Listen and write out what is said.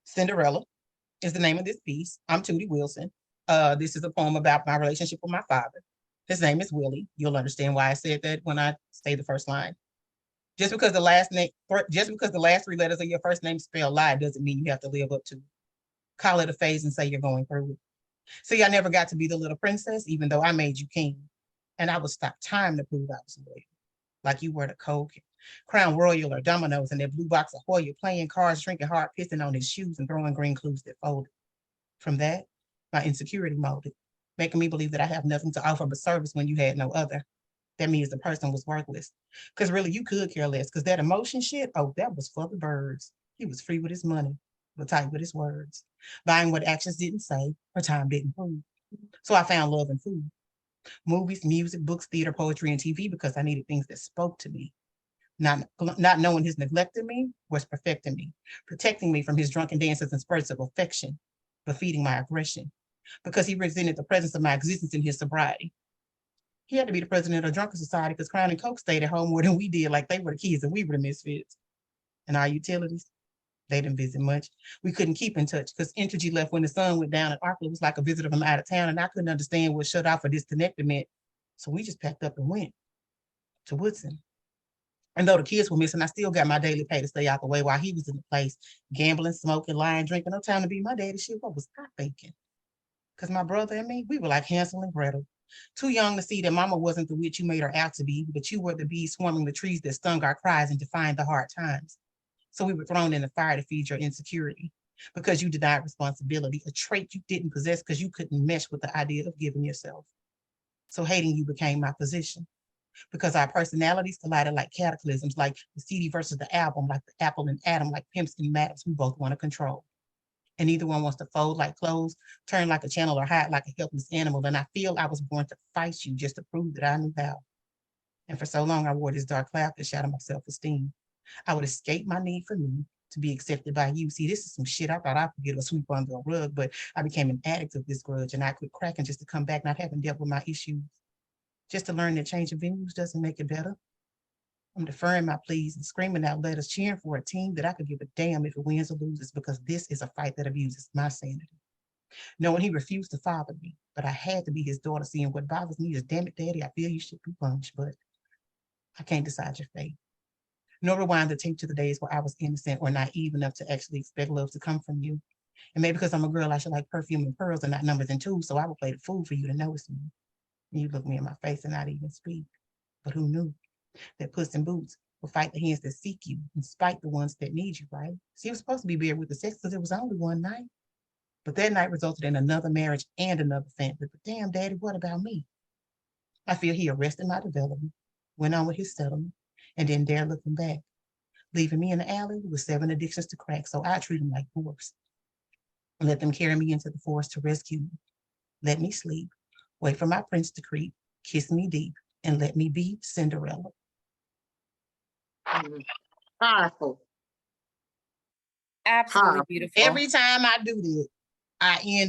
Cinderella is the name of this piece. I'm Tudi Wilson. This is a poem about my relationship with my father. His name is Willie. You'll understand why I said that when I say the first line. Just because the last three letters of your first name spell lie doesn't mean you have to live up to it. Call it a phase and say you're going through it. See, I never got to be the little princess, even though I made you king. And I would stop time to prove I was loyal. Like you were the Coke, Crown Royal or Domino's in that blue box of Hoya, playing cards, drinking hard, pissing on his shoes and throwing green clues that folded. From that, my insecurity molded, making me believe that I have nothing to offer but service when you had no other. That means the person was worthless. Because really, you could care less. Because that emotion shit, oh, that was for the birds. He was free with his money, but tight with his words, buying what actions didn't say or time didn't prove. So I found love in food, movies, music, books, theater, poetry, and TV because I needed things that spoke to me. Not knowing his neglect of me was perfecting me, protecting me from his drunken dances and spurts of affection, but feeding my aggression because he resented the presence of my existence in his sobriety. He had to be the president of Drunken Society because Crown and Coke stayed at home more than we did, like they were the kids and we were the misfits. And our utilities, they didn't visit much. We couldn't keep in touch because Entergy left when the sun went down and Arkla was like a visitor from out of town and I couldn't understand what shut off or disconnected meant. So we just packed up and went to Woodson. And though the kids were missing, I still got my daily pay to stay out the way while he was in the place, gambling, smoking, lying, drinking. No time to be my daddy. Shit, what was I thinking? Because my brother and me, we were like Hansel and Gretel. Too young to see that mama wasn't the witch you made her out to be, but you were the bees swarming the trees that stung our cries and defined the hard times. So we were thrown in the fire to feed your insecurity because you denied responsibility, a trait you didn't possess because you couldn't mesh with the idea of giving yourself. So hating you became my position because our personalities collided like cataclysms, like the CD versus the album, like the apple and atom, like pimps and madams we both want to control. And neither one wants to fold like clothes, turn like a channel, or hide like a helpless animal. And I feel I was born to fight you just to prove that I knew how. And for so long, I wore this dark cloud that shadowed my self-esteem. I would escape my need for me to be accepted by you. See, this is some shit I thought I could get or sweep under a rug, but I became an addict of this grudge and I quit cracking just to come back not having dealt with my issues. Just to learn that changing venues doesn't make it better. I'm deferring my pleas and screaming out letters, cheering for a team that I could give a damn if it wins or loses, because this is a fight that abuses my sanity. Knowing he refused to father me, but I had to be his daughter, seeing what bothers me is, damn it, daddy, I feel you should be punished, but I can't decide your fate. Nor rewind the tape to the days where I was innocent or naive enough to actually expect love to come from you. And maybe because I'm a girl, I should like perfume and pearls and not numbers and twos, so I would play the fool for you to notice me. And you look me in my face and not even speak. But who knew that Puss in Boots will fight the hands that seek you and spite the ones that need you, right? So he was supposed to be buried with the sex because it was only one night. But that night resulted in another marriage and another family. But damn, daddy, what about me? I feel he arrested my development, went on with his settlement, and didn't dare looking back, leaving me in the alley with 7 addictions to crack. So I treat him like dwarfs. Let them carry me into the forest to rescue me. Let me sleep, wait for my prince to creep, kiss me deep, and let me be Cinderella. Powerful. Absolutely beautiful. Every time I do this, I end